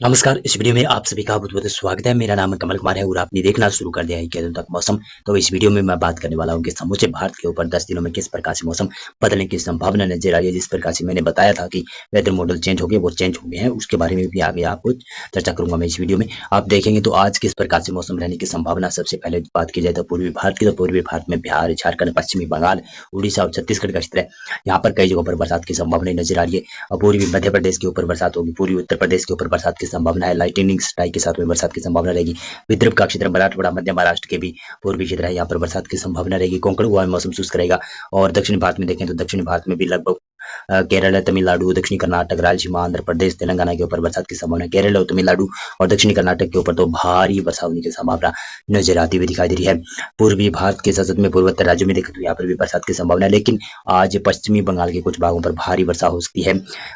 नमस्कार। इस वीडियो में आप सभी का बहुत-बहुत स्वागत है। मेरा नाम कमल कुमार है और आपने देखना शुरू कर दिया है कि तक मौसम। तो इस वीडियो में मैं बात करने वाला हूँ कि समूचे भारत के ऊपर 10 दिनों में किस प्रकार से मौसम बदलने की संभावना नजर आ रही है। जिस प्रकार से मैंने बताया था कि वेदर मॉडल चेंज हो गए, वो चेंज हो गए हैं, उसके बारे में भी आगे आपको चर्चा करूंगा मैं इस वीडियो में। आप देखेंगे तो आज किस प्रकार से मौसम रहने की संभावना। सबसे पहले बात की जाए तो पूर्वी भारत की, तो पूर्वी भारत में बिहार, झारखंड, पश्चिमी बंगाल, उड़ीसा और छत्तीसगढ़ का क्षेत्र है। यहाँ पर कई जगहों पर बरसात की संभावना नजर आ रही है। और पूर्वी मध्य प्रदेश के ऊपर बरसात होगी, पूर्वी उत्तर प्रदेश के ऊपर बरसात की संभावना है। लाइटनिंग स्ट्राइक के साथ में बरसात की संभावना रहेगी। विदर्भ का क्षेत्र, मराठवाड़ा, मध्य महाराष्ट्र के भी पूर्वी क्षेत्र है, यहाँ पर बरसात की संभावना रहेगी। कोंकण गोवा में मौसम शुष्क रहेगा। और दक्षिण भारत में देखें तो दक्षिण भारत में भी लगभग केरल, तमिलनाडु, दक्षिणी कर्नाटक, रायलसीमा, आंध्र प्रदेश, तेलंगाना के ऊपर बरसात की संभावना। केरल और तमिलनाडु और दक्षिणी कर्नाटक के ऊपर तो भारी वर्षा होने की संभावना नजर आती हुई दिखाई दे रही है। पूर्वी भारत के साथ में पूर्वोत्तर राज्यों में देखें तो यहाँ पर भी बरसात की संभावना है, लेकिन आज पश्चिमी बंगाल के कुछ भागों पर भारी वर्षा हो सकती है।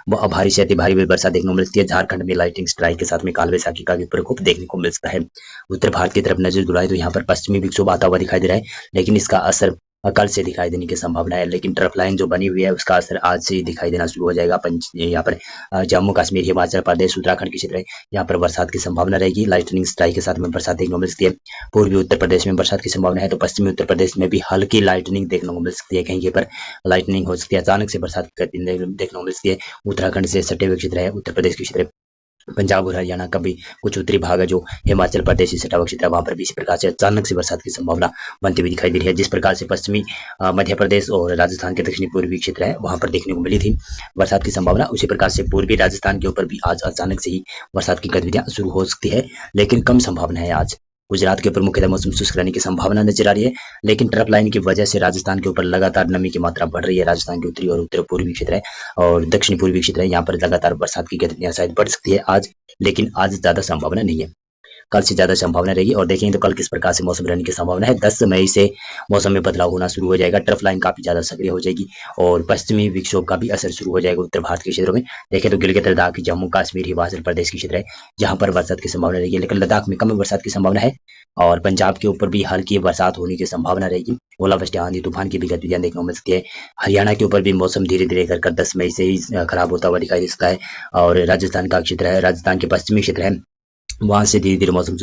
भारी से अति भारी वर्षा देखने को मिल सकती है। झारखंड में लाइटिंग स्ट्राइक के साथ में काल वैसाखी का भी प्रकोप देखने को मिल सकता है। उत्तर भारत की तरफ नजर दुलाए तो यहाँ पर पश्चिमी विक्षोभ आता हुआ दिखाई दे रहा है, लेकिन इसका असर कल से दिखाई देने की संभावना है। लेकिन ट्रफ लाइन जो बनी हुई है उसका असर आज से ही दिखाई देना शुरू हो जाएगा। यहाँ पर जम्मू कश्मीर, हिमाचल प्रदेश, उत्तराखंड के क्षेत्र है, यहाँ पर बरसात की संभावना रहेगी। लाइटनिंग स्ट्राइक के साथ में बरसात देखने को मिल सकती है। पूर्वी उत्तर प्रदेश में बरसात की संभावना है, तो पश्चिमी उत्तर प्रदेश में भी हल्की लाइटनिंग देखने को मिल सकती है। कहीं पर लाइटनिंग हो सकती है, अचानक से बरसात देखने को मिल सकती है। उत्तराखंड से सटे हुए क्षेत्र है, उत्तर प्रदेश के क्षेत्र, पंजाब और हरियाणा का भी कुछ उत्तरी भाग है जो हिमाचल प्रदेश से सटा हुआ क्षेत्र है, वहां पर भी इसी प्रकार से अचानक से बरसात की संभावना बनती हुई दिखाई दे रही है। जिस प्रकार से पश्चिमी मध्य प्रदेश और राजस्थान के दक्षिणी पूर्वी क्षेत्र है, वहां पर देखने को मिली थी बरसात की संभावना, उसी प्रकार से पूर्वी राजस्थान के ऊपर भी आज अचानक से ही बरसात की गतिविधियां शुरू हो सकती है, लेकिन कम संभावना है। आज गुजरात के ऊपर मुख्यतः मौसम शुष्क रहने की संभावना नजर आ रही है, लेकिन ट्रफ लाइन की वजह से राजस्थान के ऊपर लगातार नमी की मात्रा बढ़ रही है। राजस्थान के उत्तरी और उत्तर पूर्वी क्षेत्र है और दक्षिण पूर्वी क्षेत्र है, यहाँ पर लगातार बरसात की गतिविधियां शायद बढ़ सकती है आज, लेकिन आज ज्यादा संभावना नहीं है। कल से ज्यादा संभावना रहेगी। और देखेंगे तो कल किस प्रकार से मौसम रहने की संभावना है। 10 मई से मौसम में बदलाव होना शुरू हो जाएगा। ट्रफ लाइन काफी ज्यादा सक्रिय हो जाएगी और पश्चिमी विक्षोभ का भी असर शुरू हो जाएगा उत्तर भारत के क्षेत्रों में। देखें तो गिलगित, लद्दाख, जम्मू कश्मीर, हिमाचल प्रदेश के क्षेत्र है जहां पर बरसात की संभावना रहेगी, लेकिन लद्दाख में कम बरसात की संभावना है। और पंजाब के ऊपर भी हल्की बरसात होने की संभावना रहेगी। ओलावृष्टि, आंधी तूफान की भी गतिविधियां देखने को मिल सकती है। हरियाणा के ऊपर भी मौसम धीरे धीरे कर 10 मई से ही खराब होता हुआ दिखाई दे सकता है। और राजस्थान का क्षेत्र है, राजस्थान के पश्चिमी क्षेत्र है, वहां से धीरे धीरे मौसम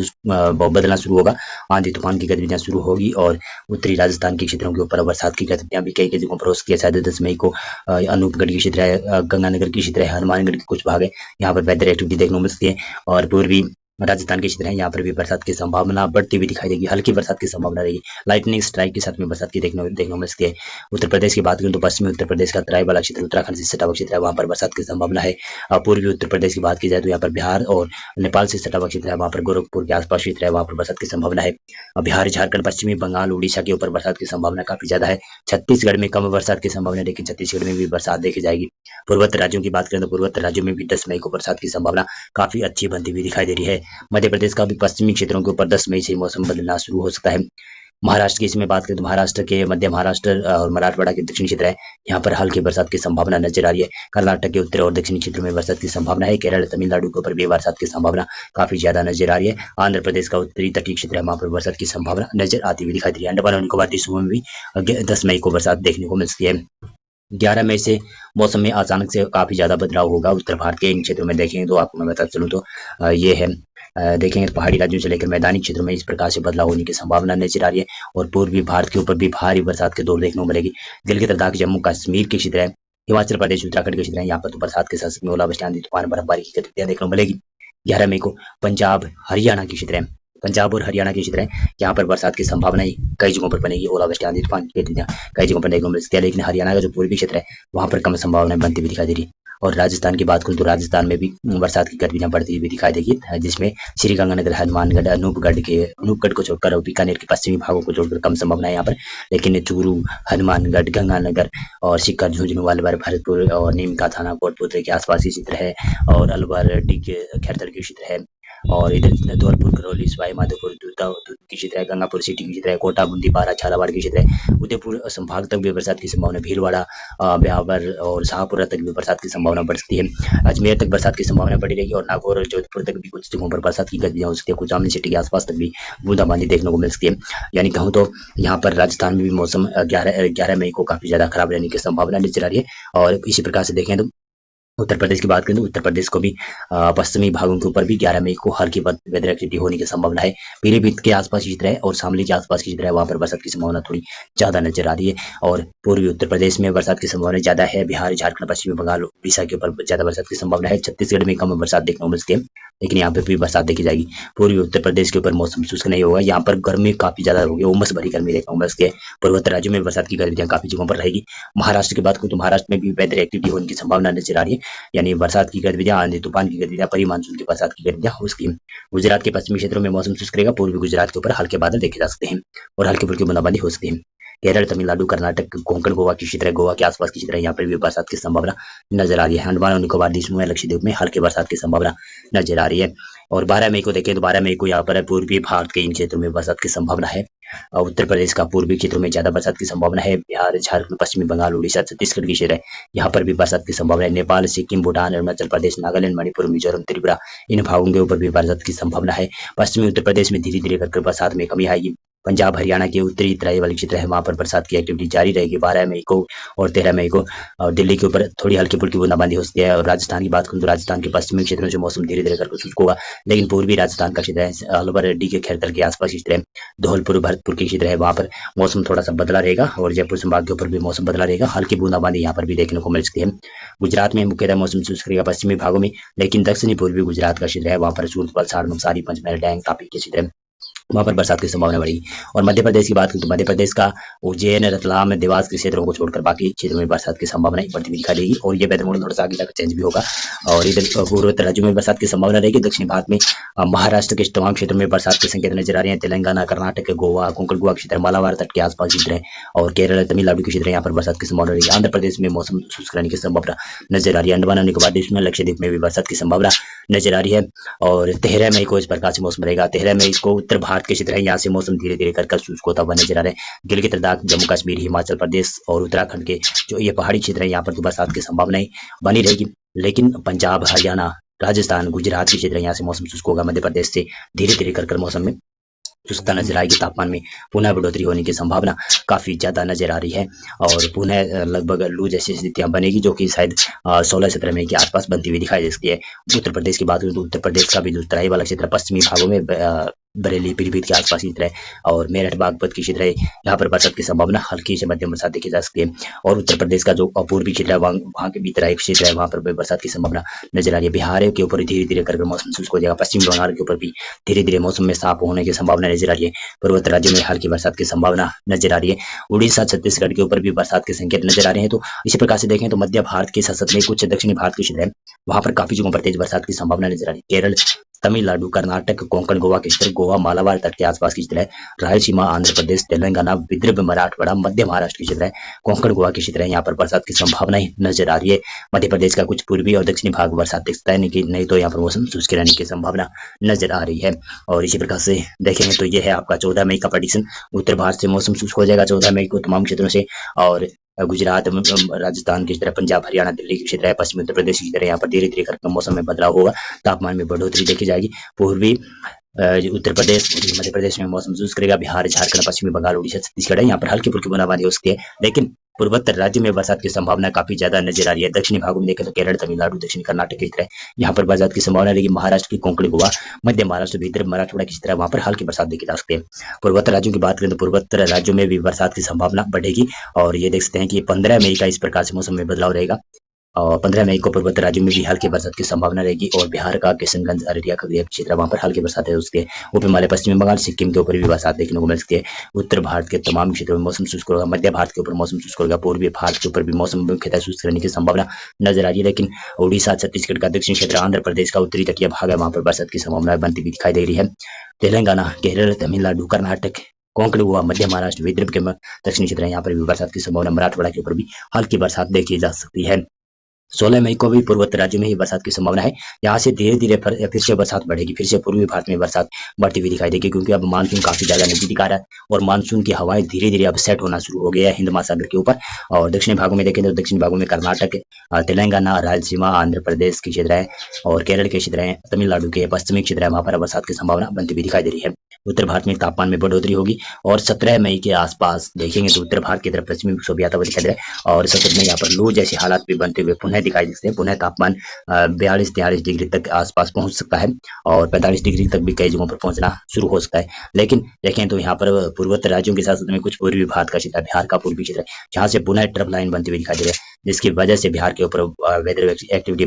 बदलना शुरू होगा। आंधी तूफान की गतिविधियां शुरू होगी और उत्तरी राजस्थान के क्षेत्रों के ऊपर बरसात की गतिविधियां भी कई कई जगहों पर हो सकती है। शायद 10 मई को अनूपगढ़ की क्षेत्र है, गंगानगर की क्षेत्र है, हनुमानगढ़ के कुछ भाग है, यहाँ पर वेदर एक्टिविटी देखने को मिल सकती है। और पूर्वी राजस्थान के क्षेत्र है, यहाँ पर भी बरसात की संभावना बढ़ती हुई दिखाई देगी। हल्की बरसात की संभावना रहेगी। लाइटनिंग स्ट्राइक के साथ में बरसात की देखने को मिल सकती है। उत्तर प्रदेश की बात करें तो पश्चिमी उत्तर प्रदेश का तराई वाला क्षेत्र, उत्तराखंड से सटा हुआ क्षेत्र है, वहां पर बरसात की संभावना है। पूर्वी उत्तर प्रदेश की बात की जाए तो यहाँ पर बिहार और नेपाल से सटा हुआ क्षेत्र है, वहां पर गोरखपुर के आसपास क्षेत्र है, वहां पर बरसात की संभावना है। बिहार, झारखंड, पश्चिमी बंगाल, उड़ीसा के ऊपर बरसात की संभावना काफी ज्यादा है। छत्तीसगढ़ में कम बरसात की संभावना है, लेकिन छत्तीसगढ़ में भी बरसात देखी जाएगी। पूर्वोत्तर राज्यों की बात करें तो पूर्वोत्तर राज्यों में भी 10 मई को बरसात की संभावना काफी अच्छी बनती हुई दिखाई दे रही है। मध्य प्रदेश का भी पश्चिमी क्षेत्रों के ऊपर 10 मई से मौसम बदलना शुरू हो सकता है। महाराष्ट्र की इसमें बात करें तो महाराष्ट्र के, मध्य महाराष्ट्र और मराठवाड़ा के दक्षिणी क्षेत्र है, यहाँ पर हल्की बरसात की संभावना नजर आ रही है। कर्नाटक के उत्तर और दक्षिणी क्षेत्रों में बरसात की संभावना है। केरल, तमिलनाडु के ऊपर भी बरसात की संभावना काफी ज्यादा नजर आ रही है। आंध्र प्रदेश का उत्तरी तटीय क्षेत्र है, वहां पर बरसात की संभावना नजर आती हुई दिखाई दे रही है। अंडमान और निकोबार द्वीपों में भी 10 मई को बरसात देखने को मिल सकती है। 11 मई से मौसम में अचानक से काफी ज्यादा बदलाव होगा। उत्तर भारत के इन क्षेत्रों में देखेंगे तो आपको मैं बता चलूं तो ये है, देखेंगे तो पहाड़ी राज्यों से लेकर मैदानी क्षेत्रों में इस प्रकार से बदलाव होने की संभावना नजर आ रही है। और पूर्वी भारत के ऊपर भी भारी बरसात के दौर देखने को मिलेगी। गिलगित, लद्दाख, जम्मू कश्मीर के क्षेत्र है, हिमाचल प्रदेश, उत्तराखंड के क्षेत्र है, यहाँ पर तो बरसात के साथ में ओलावृष्टि, आंधी तूफान, बर्फबारी की गतिविधियां देखने को मिलेगी। 11 मई को पंजाब, हरियाणा के क्षेत्र है, पंजाब और हरियाणा के क्षेत्र है, यहाँ पर बरसात की संभावना कई जगहों पर बनेगी। ओलावृष्टि, आंधी तूफान की गतिविधियां कई जगहों पर देखने को मिल सकती है, लेकिन हरियाणा का जो पूर्वी क्षेत्र है वहां पर कम संभावना बनती हुई दिखाई दे रही है। और राजस्थान की बात करूं तो राजस्थान में भी बरसात की गतिविधियां बढ़ती हुई दिखाई देगी, जिसमें श्रीगंगानगर, हनुमानगढ़, अनूपगढ़ को छोड़कर और बीकानेर के पश्चिमी भागों को छोड़कर कम संभावना है यहाँ पर। लेकिन चूरू, हनुमानगढ़, गंगानगर और सीकर, झुंझुनू, अलवर, भरतपुर और नीमका थाना कोटपुतली के आसपास ही क्षेत्र है, और अलवर, डिग, खैरथल के क्षेत्र है, और इधर धौलपुर, करौली, सवाई माधोपुर, दूध की क्षेत्र है, गंगापुर सिटी की क्षेत्र है, कोटा, बूंदी, बारा, झालावाड़ की क्षेत्र है, उदयपुर संभाग तक भी बरसात की संभावना, भीलवाड़ा, ब्यावर और शाहपुरा तक भी बरसात की संभावना बढ़ सकती है। अजमेर तक बरसात की संभावना बढ़ी रहेगी और नागौर और जोधपुर तक भी कुछ जगहों पर बरसात की गतिविधियां हो सकती है। कुछ जामनी सिटी के आसपास तक भी बूंदाबांदी देखने को मिल सकती है। यानी कहूँ तो यहाँ पर राजस्थान में भी मौसम 11 मई को काफी ज्यादा खराब रहने की संभावना नजर आ रही है। और इसी प्रकार से देखें तो उत्तर प्रदेश की बात करें तो उत्तर प्रदेश को भी पश्चिमी भागों के ऊपर भी 11 मई को हल्की वेदर एक्टिविटी होने की संभावना है। पीलीभीत के आसपास की क्षेत्र है और शामली के आसपास की क्षेत्र है, वहां पर बरसात की संभावना थोड़ी ज्यादा नजर आ रही है। और पूर्वी उत्तर प्रदेश में बरसात की संभावना ज्यादा है। बिहार, झारखंड, पश्चिमी बंगाल, उड़ीसा के ऊपर ज्यादा बरसात की संभावना है। छत्तीसगढ़ में कम बरसात देखने को मिलती है, लेकिन यहाँ पे भी बरसात देखी जाएगी। पूर्वी उत्तर प्रदेश के ऊपर मौसम शुष्क नहीं होगा, यहाँ पर गर्मी काफी ज्यादा होगी, उमस भरी गर्मी देखने को मिलती है। पूर्वोत्तर राज्यों में बरसात की गतिविधियां काफी जगहों पर रहेगी। महाराष्ट्र की बात करूं तो महाराष्ट्र में भी वेदर एक्टिविटी होने की संभावना नजर आ रही है, यानी बरसात की गतिविधियां, आंधी तूफान की गतिविधियां, परी मानसून की बरसात की गतिविधियां हो सकती है। गुजरात के पश्चिमी क्षेत्रों में मौसम शुष्क रहेगा। पूर्वी गुजरात के ऊपर हल्के बादल देखे जा सकते हैं और हल्की फुल्की बूंदाबांदी हो सकती है। केरल, तमिलनाडु, कर्नाटक, कोंकण, गोवा की क्षेत्र है, गोवा के आसपास की क्षेत्र है, यहाँ पर भी बरसात की संभावना नजर आ रही है। अंडमान और निकोबार द्वीप, लक्षद्वीप में हल्के बरसात की संभावना नजर आ रही है। और 12 मई को देखें तो 12 मई को यहाँ पर पूर्वी भारत के इन क्षेत्रों में बरसात की संभावना है। उत्तर प्रदेश का पूर्वी क्षेत्रों में ज्यादा बरसात की संभावना है। बिहार, झारखंड, पश्चिमी बंगाल, उड़ीसा, छत्तीसगढ़ की क्षेत्र है, यहाँ पर भी बरसात की संभावना है। नेपाल, सिक्किम, भूटान, अरुणाचल प्रदेश, नागालैंड, मणिपुर, मिजोरम, त्रिपुरा, इन भागों के ऊपर भी बरसात की संभावना है। पश्चिमी उत्तर प्रदेश में धीरे धीरे करके बरसात में कमी आएगी। पंजाब, हरियाणा के उत्तरी तराई वाले क्षेत्र है, वहां पर बरसात की एक्टिविटी जारी रहेगी 12 मई को और 13 मई को। और दिल्ली के ऊपर थोड़ी हल्की फुल्की बूंदाबांदी हो सकती है। और राजस्थान की बात करूं तो राजस्थान के पश्चिमी क्षेत्रों से मौसम धीरे धीरे करके शुष्क होगा, लेकिन पूर्वी राजस्थान का क्षेत्र है, अलवर, डी के खैरतल के आसपास क्षेत्र है, धौलपुर, भरतपुर के क्षेत्र है, वहां पर मौसम थोड़ा सा बदला रहेगा। और जयपुर संभाग के ऊपर भी मौसम बदला रहेगा, हल्की बूंदाबांदी यहाँ पर भी देखने को मिल सकती है। गुजरात में मुख्यतः मौसम शुष्क रहेगा पश्चिमी भागों में, लेकिन दक्षिणी पूर्वी गुजरात का क्षेत्र है, वहां पर सूरत, वलसाड़, नवसारी, पंचमहल, डांग, तापी के क्षेत्र है, वहां पर बरसात की संभावना बढ़ेगी। और मध्य प्रदेश की बात करें तो मध्य प्रदेश का उज्जैन, रतलाम, देवास के क्षेत्रों को छोड़कर बाकी क्षेत्रों में बरसात की संभावना बढ़ती हुई दिखाई देगी। और ये वेदर मॉडल थोड़ा सा आगे तक चेंज भी होगा। और इधर पूर्वोत्तर राज्यों में बरसात की संभावना रहेगी। दक्षिण भारत में महाराष्ट्र के तमाम क्षेत्रों में बरसात के संकेत नजर आ रहे हैं। तेलंगाना, कर्नाटक, गोवा, कोंकण, गोवा क्षेत्र, मालाबार तट के आसपास क्षेत्र है, और केरल, तमिलनाडु के क्षेत्र यहाँ पर बरसात की संभावना रहेगी। आंध्र प्रदेश में मौसम शुष्क रहने की संभावना नजर आ रही है। अंडमान और निकोबार द्वीप में, लक्षद्वीप में भी बरसात की संभावना नजर आ रही है। और 13 मई को इस प्रकार से मौसम रहेगा। 13 मई को उत्तर भारत के क्षेत्र है, यहाँ से मौसम धीरे धीरे कर शुष्क होता हुआ नजर आ रहा है। गिलगित, लद्दाख, जम्मू कश्मीर, हिमाचल प्रदेश और उत्तराखंड के जो ये पहाड़ी क्षेत्र है, यहाँ पर तो बरसात की संभावनाएं बनी रहेगी। लेकिन पंजाब, हरियाणा, राजस्थान, गुजरात के क्षेत्र यहाँ से मौसम शुष्क होगा। मध्य प्रदेश से धीरे धीरे कर मौसम में शुष्कता नजर आएगी। तापमान में पुनः बढ़ोतरी होने की संभावना काफी ज्यादा नजर आ रही है और पुनः लगभग लू जैसी स्थितियां बनेगी, जो कि शायद 16-17 मई के आसपास बनती हुई दिखाई दे सकती है। उत्तर प्रदेश की बात करें तो उत्तर प्रदेश का भी जो तराई वाला क्षेत्र पश्चिमी भागों में बरेली, पीलीभीत के आसपास क्षेत्र है और मेरठ, बागपत की क्षेत्र है, यहाँ पर बरसात की संभावना हल्की से मध्यम बरसात देखी जा सकती है। और उत्तर प्रदेश का जो पूर्वी क्षेत्र है, वहाँ के भी तराई क्षेत्र है, वहाँ पर भी बरसात की संभावना नजर आ रही है। बिहार के ऊपर धीरे धीरे करके मौसम शुष्क हो जाएगा। पश्चिम बंगाल के ऊपर भी धीरे धीरे मौसम में साफ होने की संभावना नजर आ रही है। पूर्वोत्तर राज्यों में हल्की बरसात की संभावना नजर आ रही है। उड़ीसा, छत्तीसगढ़ के ऊपर भी बरसात के संकेत नजर आ रहे हैं। तो इसी प्रकार से देखें तो मध्य भारत के साथ में कुछ दक्षिणी भारत के क्षेत्र है, वहां पर काफी जगहों पर तेज बरसात की संभावना नजर आ रही है। केरल, तमिलनाडु, कर्नाटक, कोंकण, गोवा के क्षेत्र, गोवा, मालाबार तट के आसपास की क्षेत्र है, रायलसीमा, आंध्र प्रदेश, तेलंगाना, विदर्भ, मराठवाड़ा, मध्य महाराष्ट्र के क्षेत्र है, कोंकण, गोवा के क्षेत्र है, यहाँ पर बरसात की संभावनाएं नजर आ रही है। मध्य प्रदेश का कुछ पूर्वी और दक्षिणी भाग बरसात देख सकता है, नहीं तो यहाँ पर मौसम शुष्क रहने की संभावना नजर आ रही है। और इसी प्रकार से देखेंगे तो ये है आपका 14 मई का प्रेडिक्शन। उत्तर भारत से मौसम शुष्क हो जाएगा 14 मई को तमाम क्षेत्रों से, और गुजरात, राजस्थान की तरह, पंजाब, हरियाणा, दिल्ली की क्षेत्र है, पश्चिमी उत्तर प्रदेश की तरह यहाँ पर धीरे धीरे करके मौसम में बदलाव होगा, तापमान में बढ़ोतरी देखी जाएगी। पूर्वी उत्तर प्रदेश, मध्य प्रदेश में मौसम शुष्क रहेगा। बिहार, झारखंड, पश्चिमी बंगाल, उड़ीसा, छत्तीसगढ़ है, यहाँ पर हल्की फुल्की बूंदाबांदी हो सकती है, लेकिन पूर्वोत्तर राज्य में बरसात की संभावना काफी ज्यादा नजर आ रही है। दक्षिणी भागों में देखें तो केरल, तमिलनाडु, दक्षिण कर्नाटक की तरह यहाँ पर बरसात की संभावना रहेगी। महाराष्ट्र की कोंकण, गोवा, मध्य महाराष्ट्र, विदर्भ, मराठवाड़ा की तरह वहां पर हल्की बरसात देखी जा सकती है। पूर्वोत्तर राज्यों की बात करें तो पूर्वोत्तर राज्यों में भी बरसात की संभावना बढ़ेगी, और ये देख सकते हैं कि 15 मई का इस प्रकार से मौसम में बदलाव रहेगा। और 15 मई को पूर्वोत्तर राज्यों में भी हल्की बरसात की संभावना रहेगी। और बिहार का किशनगंज, अररिया, खगड़िया क्षेत्र, वहां पर हल्की बरसात है। उसके ऊपर हिमालय, पश्चिमी बंगाल, सिक्किम के ऊपर भी बरसात देखने को मिल सकती है। उत्तर भारत के तमाम क्षेत्रों में मौसम शुष्क होगा। मध्य भारत के ऊपर मौसम शुष्क होगा। पूर्वी भारत के ऊपर भी मौसम मुख्यतः शुष्क रहने की संभावना नजर आ रही है, लेकिन उड़ीसा, छत्तीसगढ़ का दक्षिण क्षेत्र, आंध्र प्रदेश का उत्तरी तटीय भाग है, वहां पर बरसात की संभावना बनती हुई दिखाई दे रही है। तेलंगाना, केरल, तमिलनाडु, कर्नाटक, कोंकण, गोवा, मध्य महाराष्ट्र, विदर्भ के दक्षिणी क्षेत्र है, यहाँ पर भी बरसात की संभावना। मराठवाड़ा के ऊपर भी हल्की बरसात देखी जा सकती है। 16 मई को भी पूर्वोत्तर राज्यों में ही बरसात की संभावना है। यहाँ से धीरे धीरे फिर से बरसात बढ़ेगी, फिर से पूर्वी भारत में बरसात बढ़ती हुई दिखाई देगी, क्योंकि अब मानसून काफी ज्यादा नजदीक दिखा रहा है और मानसून की हवाएं धीरे धीरे अब सेट होना शुरू हो गया है हिंद महासागर के ऊपर। और दक्षिणी भागों में देखें तो दक्षिणी भागों में कर्नाटक, तेलंगाना, रायलसीमा, आंध्र प्रदेश के क्षेत्र है और केरल के क्षेत्र है, तमिलनाडु के पश्चिमी क्षेत्र है, वहां पर बरसात की संभावना बनती हुई दिखाई दे रही है। उत्तर भारत में तापमान में बढ़ोतरी होगी और 17 मई के आसपास देखेंगे तो उत्तर भारत की तरफ पश्चिमी विक्षोभ आता हुआ दिखाई दे रहा है और 17 मई यहाँ पर लू जैसे हालात भी बनते हुए पुनः पुनः दिखाई दे सकते हैं। पुनः तापमान 42-43 डिग्री तक आसपास पहुंच सकता है और 45 डिग्री तक भी कई जगहों पर पहुंचना शुरू हो सकता है। लेकिन देखें तो यहाँ पर पूर्वोत्तर राज्यों के साथ साथ में कुछ पूर्वी भारत का क्षेत्र, बिहार का पूर्वी क्षेत्र, जहाँ से पुनः ट्रफ लाइन बनती हुई दिखाई दे रही है, जिसकी वजह से बिहार के ऊपर वेदर एक्टिविटी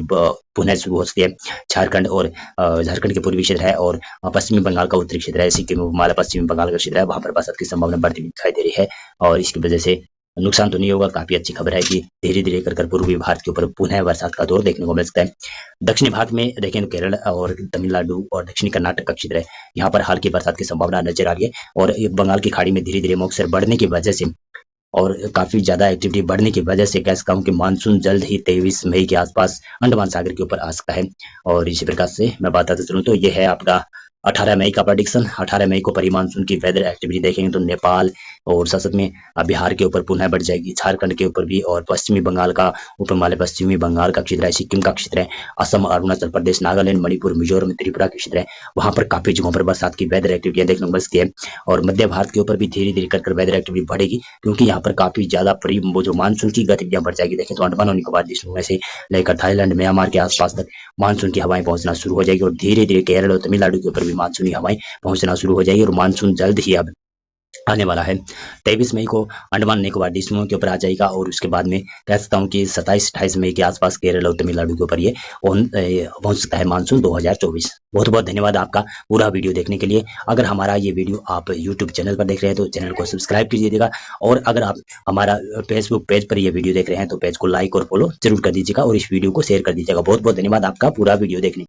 पुनः शुरू हो सकती है। झारखंड और झारखंड के पूर्वी क्षेत्र है और पश्चिमी बंगाल का उत्तरी क्षेत्र है, सिक्किम, हिमालय, पश्चिमी बंगाल का क्षेत्र है, वहां पर बरसात की संभावना बढ़ती हुई दिखाई दे रही है। और इसकी वजह से नुकसान तो नहीं होगा। काफी अच्छी खबर है कि धीरे धीरे कर पूर्वी भारत के ऊपर पुनः बरसात का दौर देखने को मिल सकता है। दक्षिणी भारत में देखें तो केरल और तमिलनाडु और दक्षिणी कर्नाटक का क्षेत्र है, यहाँ पर हल्की बरसात की संभावना नजर आ रही है। और बंगाल की खाड़ी में धीरे धीरे मॉनसून बढ़ने की वजह से और काफी ज्यादा एक्टिविटी बढ़ने की वजह से कह सकता हूँ कि मानसून जल्द ही 23 मई के आसपास अंडमान सागर के ऊपर आ सकता है। और इसी प्रकार से मैं बताता चलूँ तो ये है आपका 18 मई का प्रेडिक्शन। 18 मई को परी मानसून की वेदर एक्टिविटी देखेंगे तो नेपाल और साथ में बिहार के ऊपर पुनः बढ़ जाएगी, झारखंड के ऊपर भी, और पश्चिमी बंगाल का उप हिमालय पश्चिमी बंगाल का क्षेत्र है, सिक्किम का क्षेत्र है, असम, अरुणाचल प्रदेश, नागालैंड, मणिपुर, मिजोरम, त्रिपुरा के क्षेत्र है, वहां पर काफी जगहों पर बरसात की वेदर एक्टिविटी देखने को मिल सकती है। और मध्य भारत के ऊपर भी धीरे धीरे कर वेदर एक्टिविटी बढ़ेगी, क्योंकि यहाँ पर काफी ज्यादा वो जो मानसून की गतिविधियां बढ़ जाएगी। देखें तो अंडमान और निकोबार द्वीपों में से लेकर थाईलैंड, म्यांमार के आसपास तक मानसून की हवाएं पहुंचना शुरू हो जाएगी और धीरे धीरे केरल और तमिलनाडु के ऊपर भी मानसूनी हवाएं पहुंचना शुरू हो जाएगी। और मानसून जल्द ही अब आने वाला है। 23 मई को अंडमान निकोबार द्वीपों के ऊपर आ जाएगा और उसके बाद में कह सकता हूँ कि 27-28 मई के आसपास केरल और तमिलनाडु के ऊपर ये पहुंच सकता है मानसून 2024। बहुत बहुत धन्यवाद आपका पूरा वीडियो देखने के लिए। अगर हमारा ये वीडियो आप यूट्यूब चैनल पर देख रहे हैं तो चैनल को सब्सक्राइब कीजिएगा, और अगर आप हमारा फेसबुक पेज पर ये वीडियो देख रहे हैं तो पेज को लाइक और फॉलो जरूर कर दीजिएगा और इस वीडियो को शेयर कर दीजिएगा। बहुत बहुत धन्यवाद आपका पूरा वीडियो देखने